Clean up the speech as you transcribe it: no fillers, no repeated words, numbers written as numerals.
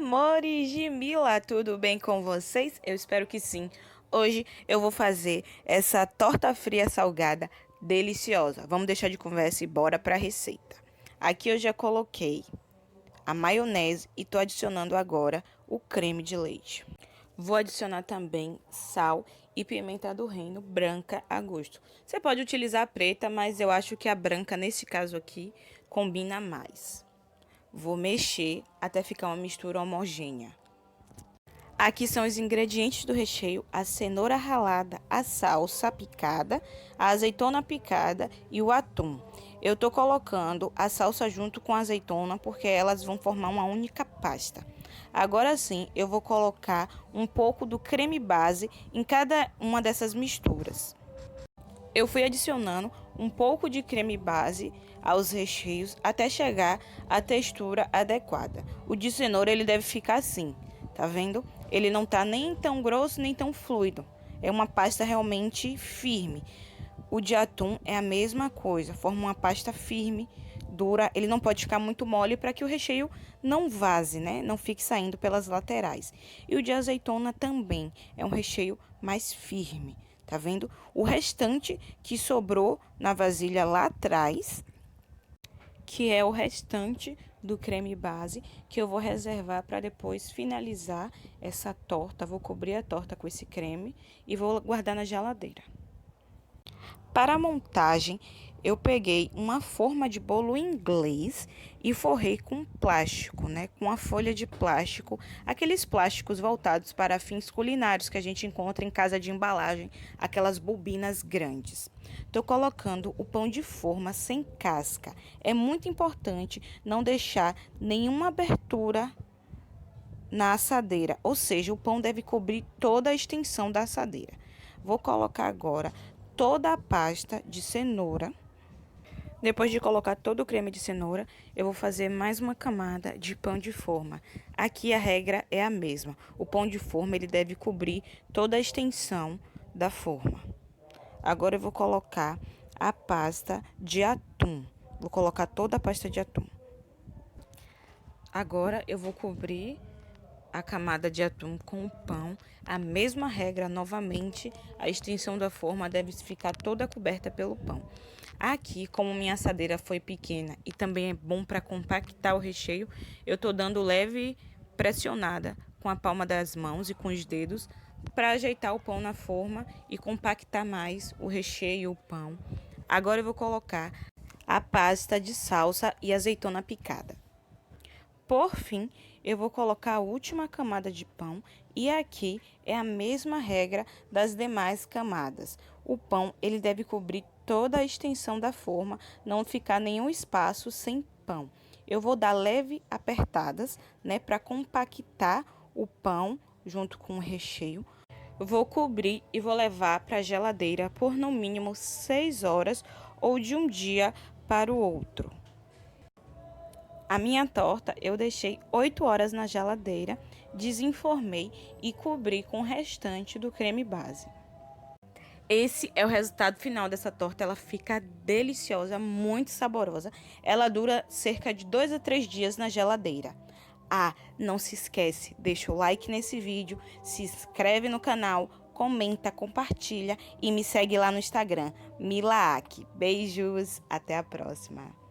Amores de Mila, tudo bem com vocês? Eu espero que sim. Hoje eu vou fazer essa torta fria salgada deliciosa. Vamos deixar de conversa e bora para a receita. Aqui eu já coloquei a maionese e tô adicionando agora o creme de leite. Vou adicionar também sal e pimenta do reino branca a gosto. Você pode utilizar a preta, mas eu acho que a branca nesse caso aqui combina mais. Vou mexer até ficar uma mistura homogênea. Aqui são os ingredientes do recheio: a cenoura ralada, a salsa picada, a azeitona picada e o atum. Eu tô colocando a salsa junto com a azeitona porque elas vão formar uma única pasta. Agora sim, eu vou colocar um pouco do creme base em cada uma dessas misturas. Eu fui adicionando um pouco de creme base aos recheios até chegar à textura adequada. O de cenoura ele deve ficar assim, tá vendo? Ele não tá nem tão grosso nem tão fluido. É uma pasta realmente firme. O de atum é a mesma coisa, forma uma pasta firme, dura. Ele não pode ficar muito mole para que o recheio não vaze, né? Não fique saindo pelas laterais. E o de azeitona também é um recheio mais firme. Tá vendo? O restante que sobrou na vasilha lá atrás, que é o restante do creme base, que eu vou reservar para depois finalizar essa torta. Vou cobrir a torta com esse creme e vou guardar na geladeira. Para a montagem, eu peguei uma forma de bolo inglês e forrei com plástico, né? Com a folha de plástico, aqueles plásticos voltados para fins culinários que a gente encontra em casa de embalagem, aquelas bobinas grandes. Estou colocando o pão de forma sem casca. É muito importante não deixar nenhuma abertura na assadeira, ou seja, o pão deve cobrir toda a extensão da assadeira. Vou colocar agora toda a pasta de cenoura. Depois de colocar todo o creme de cenoura, eu vou fazer mais uma camada de pão de forma. Aqui a regra é a mesma. O pão de forma ele deve cobrir toda a extensão da forma. Agora eu vou colocar a pasta de atum. Vou colocar toda a pasta de atum. Agora eu vou cobrir a camada de atum com o pão. A mesma regra novamente, a extensão da forma deve ficar toda coberta pelo pão. Aqui, como minha assadeira foi pequena e também é bom para compactar o recheio, eu tô dando leve pressionada com a palma das mãos e com os dedos para ajeitar o pão na forma e compactar mais o recheio, o pão. Agora eu vou colocar a pasta de salsa e azeitona picada. Por fim, eu vou colocar a última camada de pão e aqui é a mesma regra das demais camadas. O pão ele deve cobrir toda a extensão da forma, não ficar nenhum espaço sem pão. Eu vou dar leve apertadas, né, para compactar o pão junto com o recheio. Vou cobrir e vou levar para a geladeira por no mínimo 6 horas ou de um dia para o outro. A minha torta eu deixei 8 horas na geladeira, desenformei e cobri com o restante do creme base. Esse é o resultado final dessa torta, ela fica deliciosa, muito saborosa. Ela dura cerca de 2 a 3 dias na geladeira. Ah, não se esquece, deixa o like nesse vídeo, se inscreve no canal, comenta, compartilha e me segue lá no Instagram, Milaak. Beijos, até a próxima.